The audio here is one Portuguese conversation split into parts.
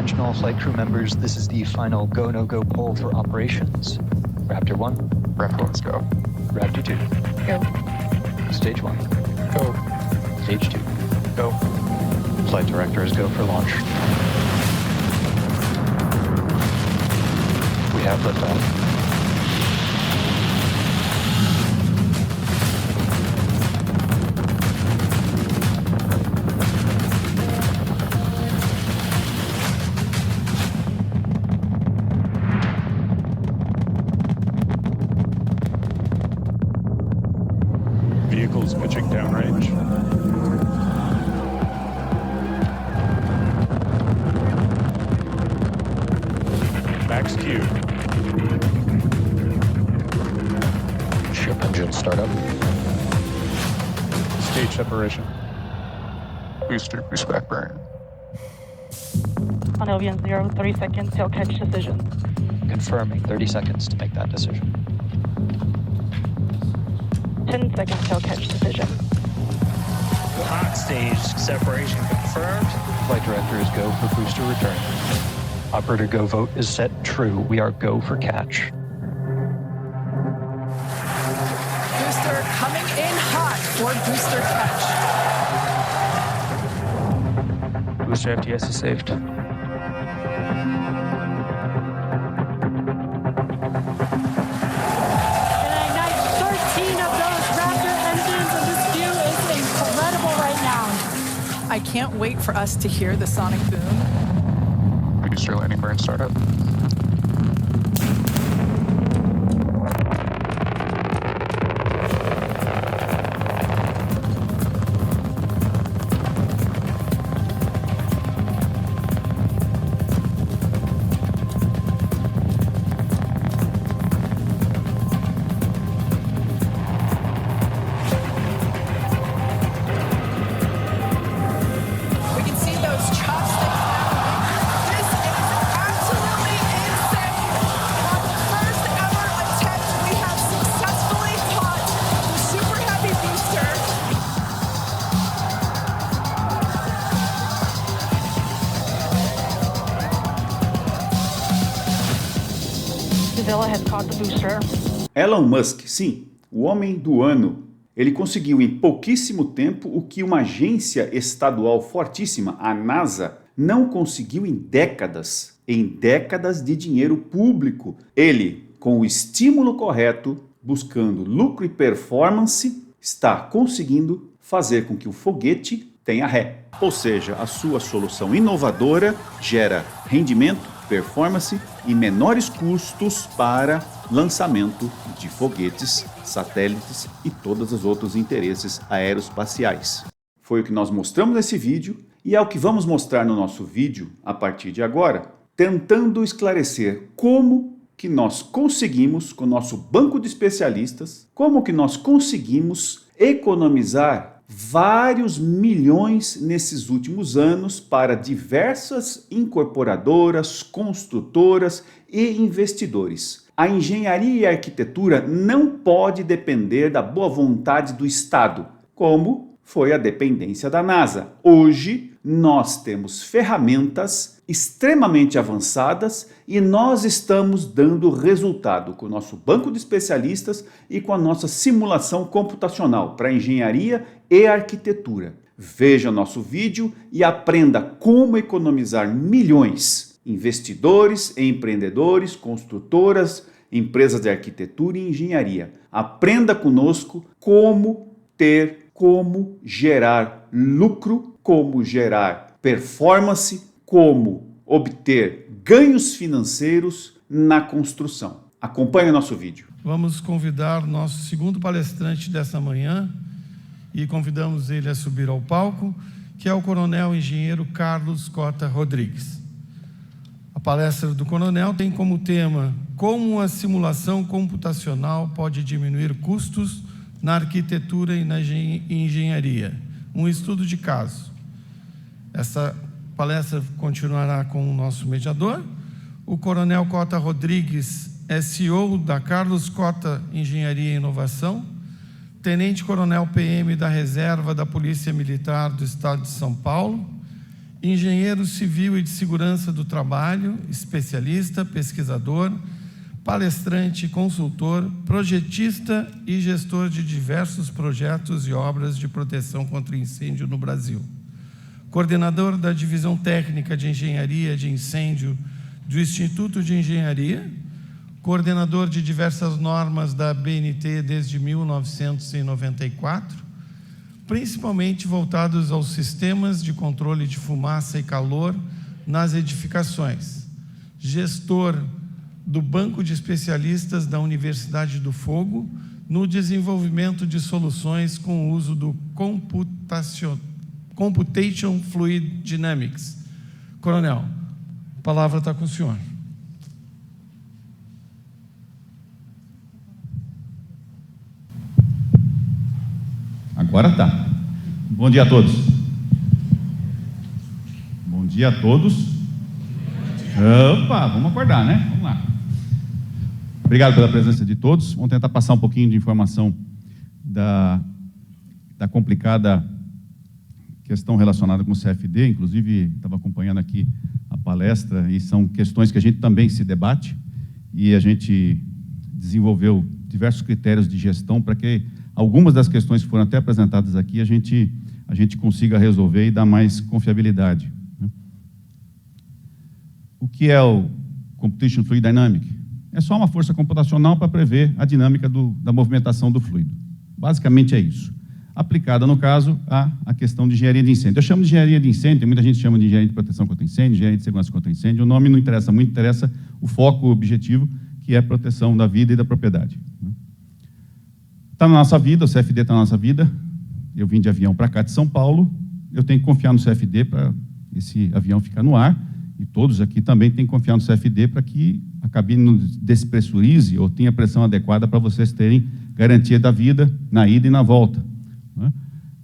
Attention all flight crew members, this is the final go, no-go poll for operations. Raptor 1. Raptor 1's go. Raptor 2. Go. Stage 1. Go. Stage 2. Go. Flight directors go for launch. We have liftoff. Vehicles pitching downrange. Max Q. Ship engine startup. Stage separation. Booster boost back burn. On Albion 0, 30 seconds till catch decision. Confirming 30 seconds to make that decision. 10 seconds till catch decision. Hot stage separation confirmed. Flight directors go for booster return. Operator go vote is set true. We are go for catch. Booster coming in hot for booster catch. Booster FTS is saved. I can't wait for us to hear the sonic boom. Booster landing burn startup. Elon Musk, sim, o homem do ano. Ele conseguiu em pouquíssimo tempo o que uma agência estadual fortíssima, a NASA, não conseguiu em décadas de dinheiro público. Ele, com o estímulo correto, buscando lucro e performance, está conseguindo fazer com que o foguete tenha ré. Ou seja, a sua solução inovadora gera rendimento, performance e menores custos para lançamento de foguetes, satélites e todos os outros interesses aeroespaciais. Foi o que nós mostramos nesse vídeo e é o que vamos mostrar no nosso vídeo a partir de agora, tentando esclarecer como que nós conseguimos, com o nosso banco de especialistas, como que nós conseguimos economizar vários milhões nesses últimos anos para diversas incorporadoras, construtoras e investidores. A engenharia e a arquitetura não pode depender da boa vontade do Estado, como foi a dependência da NASA. Hoje, nós temos ferramentas extremamente avançadas e nós estamos dando resultado com o nosso banco de especialistas e com a nossa simulação computacional para engenharia e arquitetura. Veja nosso vídeo e aprenda como economizar milhões. Investidores, empreendedores, construtoras, empresas de arquitetura e engenharia. Aprenda conosco como gerar lucro, como gerar performance, como obter ganhos financeiros na construção. Acompanhe o nosso vídeo. Vamos convidar nosso segundo palestrante dessa manhã e convidamos ele a subir ao palco, que é o Coronel Engenheiro Carlos Cota Rodrigues. A palestra do Coronel tem como tema como a simulação computacional pode diminuir custos na arquitetura e na engenharia. Um estudo de caso. Essa palestra continuará com o nosso mediador. O Coronel Cota Rodrigues é CEO da Carlos Cota Engenharia e Inovação, Tenente-Coronel PM da Reserva da Polícia Militar do Estado de São Paulo engenheiro civil e de segurança do trabalho, especialista, pesquisador, palestrante, consultor, projetista e gestor de diversos projetos e obras de proteção contra incêndio no Brasil. Coordenador da Divisão Técnica de Engenharia de Incêndio do Instituto de Engenharia, coordenador de diversas normas da BNT desde 1994, principalmente voltados aos sistemas de controle de fumaça e calor nas edificações, gestor do Banco de Especialistas da Universidade do Fogo no desenvolvimento de soluções com o uso do Computation Fluid Dynamics. Coronel, a palavra está com o senhor. Agora tá. Bom dia a todos. Bom dia a todos. Opa, vamos acordar, né? Vamos lá. Obrigado pela presença de todos. Vamos tentar passar um pouquinho de informação da complicada questão relacionada com o CFD. Inclusive, estava acompanhando aqui a palestra e são questões que a gente também se debate e a gente desenvolveu diversos critérios de gestão para que algumas das questões que foram até apresentadas aqui a gente consiga resolver e dar mais confiabilidade. O que é o Computation Fluid Dynamic? É só uma força computacional para prever a dinâmica da movimentação do fluido. Basicamente é isso. Aplicada, no caso, à questão de engenharia de incêndio. Eu chamo de engenharia de incêndio, muita gente chama de engenharia de proteção contra incêndio, engenharia de segurança contra incêndio. O nome não interessa muito, interessa o foco, o objetivo, que é a proteção da vida e da propriedade. Está na nossa vida, o CFD está na nossa vida. Eu vim de avião para cá de São Paulo, eu tenho que confiar no CFD para esse avião ficar no ar, e todos aqui também têm que confiar no CFD para que a cabine não despressurize ou tenha pressão adequada para vocês terem garantia da vida na ida e na volta.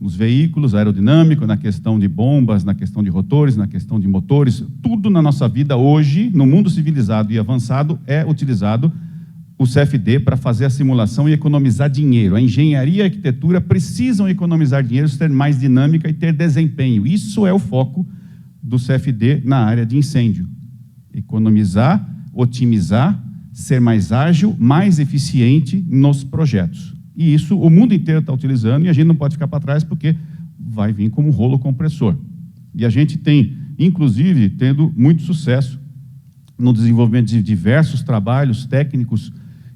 Nos veículos, aerodinâmico, na questão de bombas, na questão de rotores, na questão de motores, tudo na nossa vida hoje, no mundo civilizado e avançado, é utilizado o CFD para fazer a simulação e economizar dinheiro. A engenharia e a arquitetura precisam economizar dinheiro, ter mais dinâmica e ter desempenho. Isso é o foco do CFD na área de incêndio. Economizar, otimizar, ser mais ágil, mais eficiente nos projetos. E isso o mundo inteiro está utilizando e a gente não pode ficar para trás porque vai vir como um rolo compressor. E a gente tem, inclusive, tendo muito sucesso no desenvolvimento de diversos trabalhos técnicos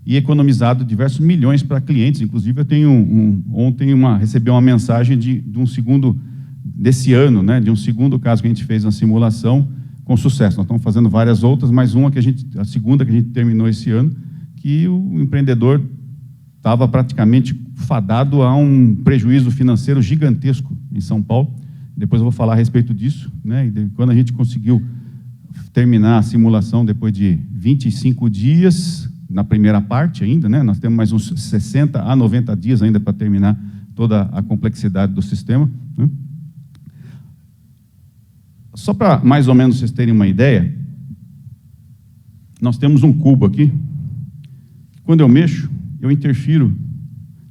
e economizado diversos milhões para clientes. Inclusive, eu tenho ontem recebi uma mensagem de um segundo desse ano, né, de um segundo caso que a gente fez na simulação com sucesso. Nós estamos fazendo várias outras, mas a segunda que a gente terminou esse ano, que o empreendedor estava praticamente fadado a um prejuízo financeiro gigantesco em São Paulo. Depois eu vou falar a respeito disso, né? E quando a gente conseguiu terminar a simulação depois de 25 dias, na primeira parte ainda, né? Nós temos mais uns 60 a 90 dias ainda para terminar toda a complexidade do sistema, né? Só para mais ou menos vocês terem uma ideia, nós temos um cubo aqui. Quando eu mexo, eu interfiro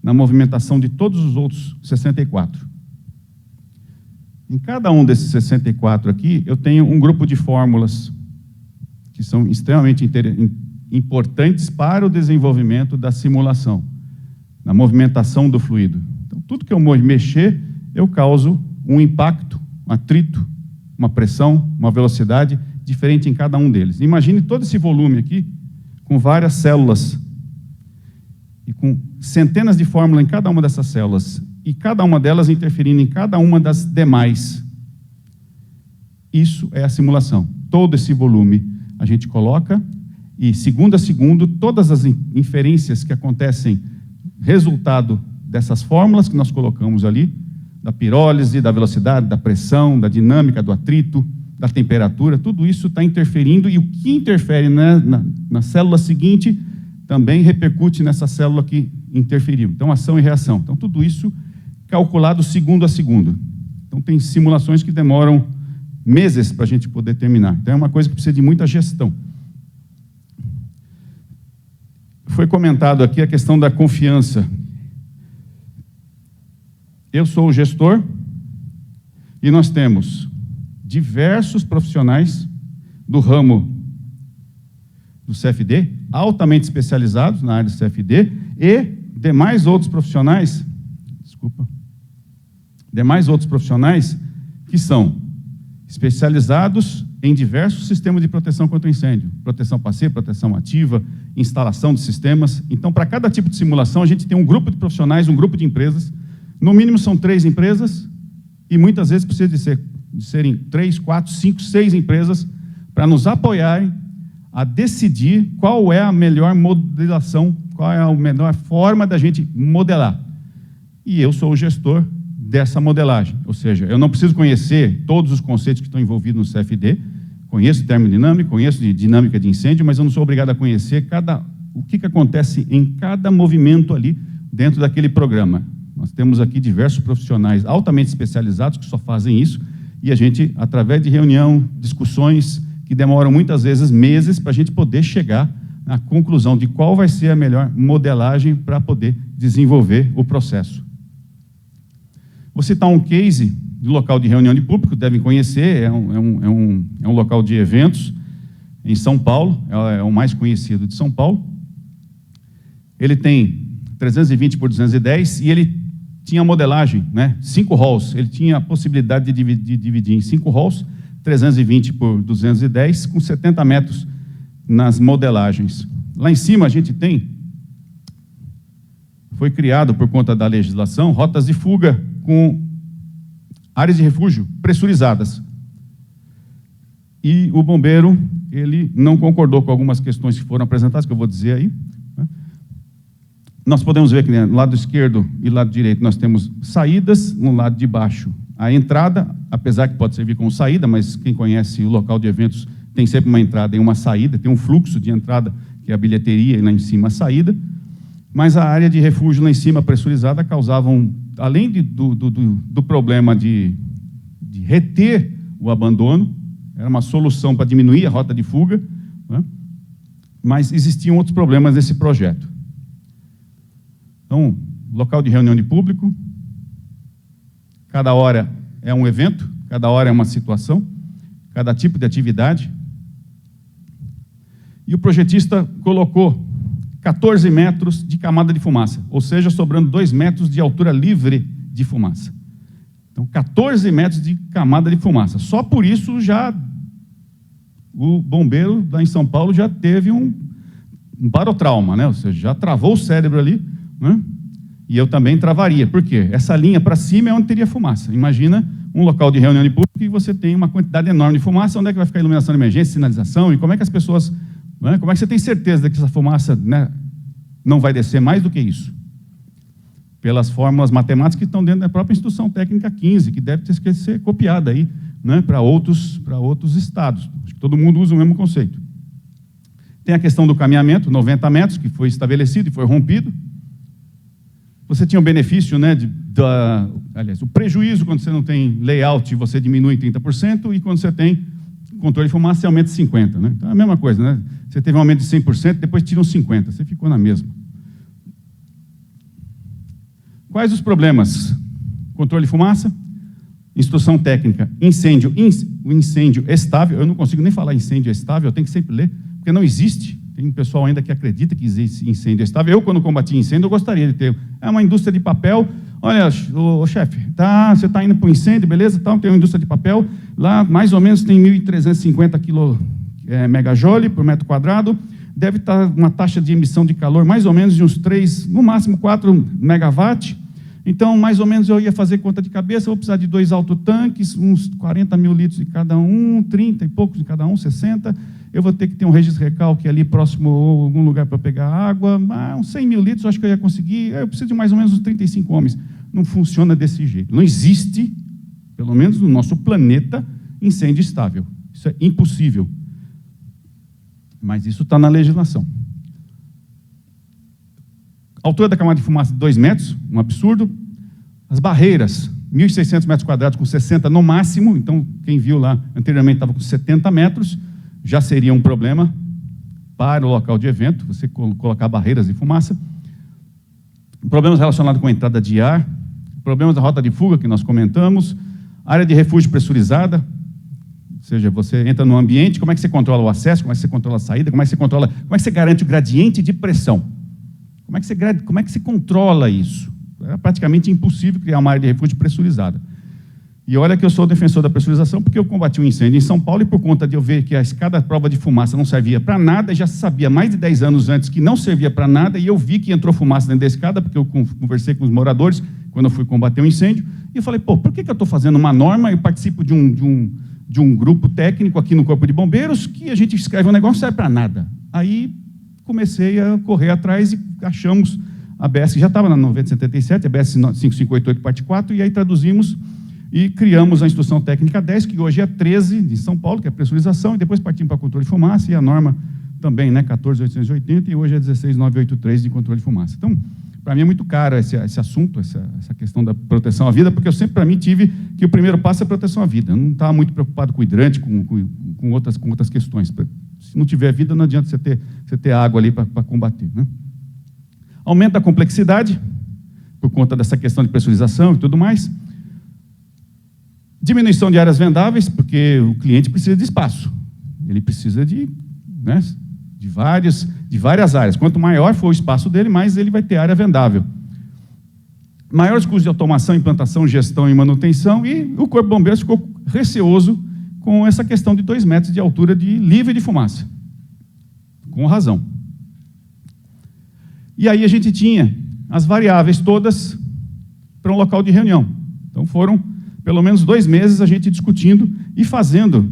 na movimentação de todos os outros 64. Em cada um desses 64 aqui, eu tenho um grupo de fórmulas que são extremamente importantes para o desenvolvimento da simulação, na movimentação do fluido. Então, tudo que eu mexer, eu causo um impacto, um atrito, uma pressão, uma velocidade diferente em cada um deles. Imagine todo esse volume aqui, com várias células, e com centenas de fórmulas em cada uma dessas células, e cada uma delas interferindo em cada uma das demais. Isso é a simulação. Todo esse volume a gente coloca, e segundo a segundo, todas as inferências que acontecem, resultado dessas fórmulas que nós colocamos ali, da pirólise, da velocidade, da pressão, da dinâmica, do atrito, da temperatura, tudo isso está interferindo, e o que interfere na célula seguinte também repercute nessa célula que interferiu. Então, ação e reação. Então, tudo isso calculado segundo a segundo. Então, tem simulações que demoram meses para a gente poder terminar. Então, é uma coisa que precisa de muita gestão. Foi comentado aqui a questão da confiança. Eu sou o gestor e nós temos diversos profissionais do ramo do CFD, altamente especializados na área do CFD, e demais outros profissionais, que são especializados em diversos sistemas de proteção contra incêndio, proteção passiva, proteção ativa, instalação de sistemas. Então, para cada tipo de simulação, a gente tem um grupo de profissionais, um grupo de empresas, no mínimo são 3 empresas, e muitas vezes precisa de serem 3, 4, 5, 6 empresas para nos apoiarem a decidir qual é a melhor modelação, qual é a melhor forma da gente modelar. E eu sou o gestor dessa modelagem, ou seja, eu não preciso conhecer todos os conceitos que estão envolvidos no CFD, conheço termodinâmica, conheço de dinâmica de incêndio, mas eu não sou obrigado a conhecer o que acontece em cada movimento ali dentro daquele programa. Nós temos aqui diversos profissionais altamente especializados que só fazem isso, e a gente, através de reunião, discussões, que demoram muitas vezes meses para a gente poder chegar na conclusão de qual vai ser a melhor modelagem para poder desenvolver o processo. Vou citar um case do local de reunião de público, devem conhecer, é um local de eventos em São Paulo, é o mais conhecido de São Paulo. Ele tem 320 por 210 e ele tinha modelagem, 5 halls, ele tinha a possibilidade de dividir em 5 halls, 320 por 210, com 70 metros nas modelagens. Lá em cima a gente foi criado por conta da legislação, rotas de fuga com áreas de refúgio pressurizadas. E o bombeiro, ele não concordou com algumas questões que foram apresentadas, que eu vou dizer aí. Nós podemos ver que no lado esquerdo e lado direito nós temos saídas, no lado de baixo a entrada, apesar que pode servir como saída, mas quem conhece o local de eventos tem sempre uma entrada e uma saída, tem um fluxo de entrada, que é a bilheteria, e lá em cima a saída, mas a área de refúgio lá em cima pressurizada causava, além do problema de reter o abandono, era uma solução para diminuir a rota de fuga, mas existiam outros problemas nesse projeto. Então, local de reunião de público, cada hora é um evento, cada hora é uma situação, cada tipo de atividade. E o projetista colocou 14 metros de camada de fumaça, ou seja, sobrando 2 metros de altura livre de fumaça. Então, 14 metros de camada de fumaça. Só por isso o bombeiro lá em São Paulo já teve um barotrauma, ou seja, já travou o cérebro ali, E eu também travaria. Por quê? Essa linha para cima é onde teria fumaça. Imagina um local de reunião de público e você tem uma quantidade enorme de fumaça, onde é que vai ficar a iluminação de emergência, sinalização, e como é que as pessoas... Como é que você tem certeza de que essa fumaça não vai descer mais do que isso? Pelas fórmulas matemáticas que estão dentro da própria Instrução Técnica 15, que deve ter que ser copiada aí, para outros estados. Acho que todo mundo usa o mesmo conceito. Tem a questão do caminhamento, 90 metros, que foi estabelecido e foi rompido. Você tinha o benefício, aliás, o prejuízo quando você não tem layout, você diminui em 30%, e quando você tem controle de fumaça, você aumenta 50%. Então é a mesma coisa, Você teve um aumento de 100%, depois tiram 50%, você ficou na mesma. Quais os problemas? Controle de fumaça, instrução técnica, incêndio estável. Eu não consigo nem falar incêndio estável, eu tenho que sempre ler, porque não existe. Tem um pessoal ainda que acredita que existe incêndio estável. Eu, quando combati incêndio, eu gostaria de ter. É uma indústria de papel. Olha, chefe, você está indo para o incêndio, beleza? Tem uma indústria de papel. Lá, mais ou menos, tem 1.350 megajoule por metro quadrado. Deve estar uma taxa de emissão de calor mais ou menos de uns 3, no máximo 4 megawatt. Então, mais ou menos, eu ia fazer conta de cabeça, vou precisar de 2 autotanques, uns 40 mil litros de cada um, 30 e poucos de cada um, 60. Eu vou ter que ter um registro recalque ali próximo a algum lugar para pegar água, uns 100 mil litros, eu acho que eu ia conseguir. Eu preciso de mais ou menos uns 35 homens. Não funciona desse jeito. Não existe, pelo menos no nosso planeta, incêndio estável. Isso é impossível. Mas isso está na legislação. Altura da camada de fumaça, 2 metros, um absurdo. As barreiras, 1.600 metros quadrados com 60 no máximo. Então, quem viu lá anteriormente estava com 70 metros. Já seria um problema para o local de evento, você colocar barreiras de fumaça. Problemas relacionados com a entrada de ar, problemas da rota de fuga que nós comentamos, área de refúgio pressurizada, seja, você entra no ambiente, como é que você controla o acesso, como é que você controla a saída, como é que você garante o gradiente de pressão? Como é que você controla isso? É praticamente impossível criar uma área de refúgio pressurizada. E olha que eu sou defensor da pressurização porque eu combati um incêndio em São Paulo e por conta de eu ver que a escada prova de fumaça não servia para nada, já sabia mais de 10 anos antes que não servia para nada e eu vi que entrou fumaça dentro da escada porque eu conversei com os moradores quando eu fui combater um incêndio e eu falei, pô, por que eu estou fazendo uma norma e participo de um grupo técnico aqui no Corpo de Bombeiros que a gente escreve um negócio que não serve para nada. Aí comecei a correr atrás e achamos a BS, já estava na 9077, a BS 5588 parte 4, e aí traduzimos e criamos a Instrução Técnica 10, que hoje é 13 de São Paulo, que é pressurização, e depois partimos para controle de fumaça, e a norma também, né, 14880, e hoje é 16983 de controle de fumaça. Então, para mim é muito caro esse assunto, essa questão da proteção à vida, porque eu sempre, para mim, tive que o primeiro passo é a proteção à vida. Eu não estava muito preocupado com o hidrante, com outras questões. Se não tiver vida, não adianta você ter água ali para combater, né? Aumenta a complexidade, por conta dessa questão de pressurização e tudo mais. Diminuição de áreas vendáveis, porque o cliente precisa de espaço. Ele precisa de várias áreas. Quanto maior for o espaço dele, mais ele vai ter área vendável. Maiores custos de automação, implantação, gestão e manutenção, e o Corpo de Bombeiros ficou receoso com essa questão de 2 metros de altura de livre de fumaça. Com razão. E aí a gente tinha as variáveis todas para um local de reunião. Então foram pelo menos 2 meses a gente discutindo e fazendo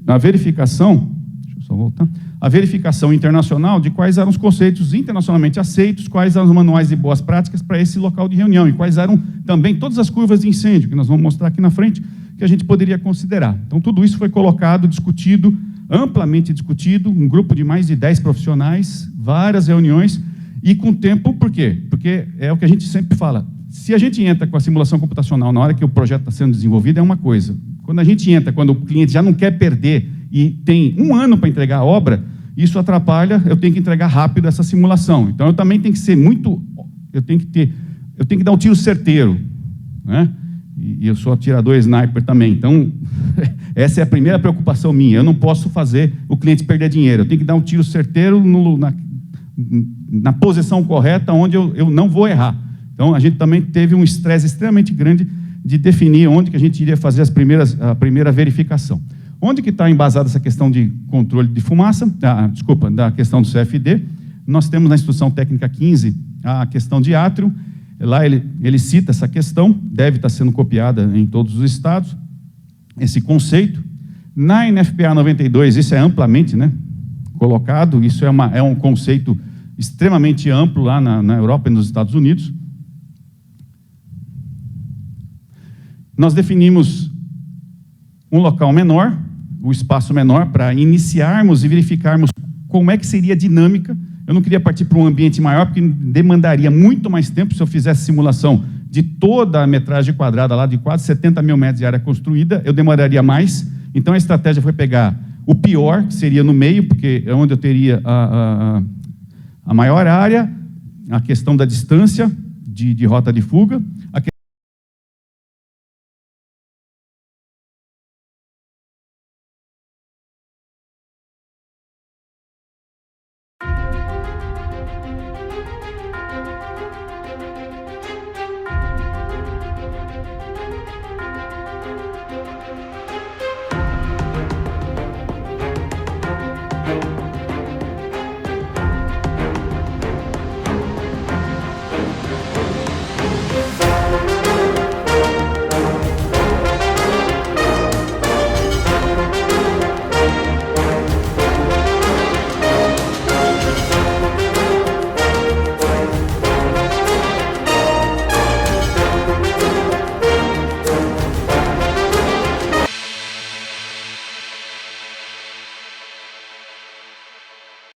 a verificação, deixa eu só voltar, a verificação internacional de quais eram os conceitos internacionalmente aceitos, quais eram os manuais de boas práticas para esse local de reunião e quais eram também todas as curvas de incêndio, que nós vamos mostrar aqui na frente, que a gente poderia considerar. Então tudo isso foi colocado, discutido, amplamente discutido, um grupo de mais de 10 profissionais, várias reuniões, e com tempo, por quê? Porque é o que a gente sempre fala, se a gente entra com a simulação computacional na hora que o projeto está sendo desenvolvido, é uma coisa. Quando a gente entra, quando o cliente já não quer perder e tem 1 ano para entregar a obra, isso atrapalha, eu tenho que entregar rápido essa simulação. Então, eu também tenho que ser eu tenho que dar um tiro certeiro, né? E eu sou atirador sniper também. Então, essa é a primeira preocupação minha. Eu não posso fazer o cliente perder dinheiro. Eu tenho que dar um tiro certeiro na posição correta, onde eu não vou errar. Então, a gente também teve um estresse extremamente grande de definir onde que a gente iria fazer a primeira verificação. Onde que está embasada essa questão de controle de fumaça, da questão do CFD, nós temos na Instrução Técnica 15 a questão de átrio, lá ele cita essa questão, deve estar sendo copiada em todos os estados, esse conceito. Na NFPA 92, isso é amplamente, né, colocado, isso é um conceito extremamente amplo lá na Europa e nos Estados Unidos. Nós definimos um local menor, o espaço menor, para iniciarmos e verificarmos como é que seria a dinâmica. Eu não queria partir para um ambiente maior, porque demandaria muito mais tempo se eu fizesse simulação de toda a metragem quadrada lá, de quase 70 mil metros de área construída, eu demoraria mais. Então a estratégia foi pegar o pior, que seria no meio, porque é onde eu teria a maior área, a questão da distância de rota de fuga,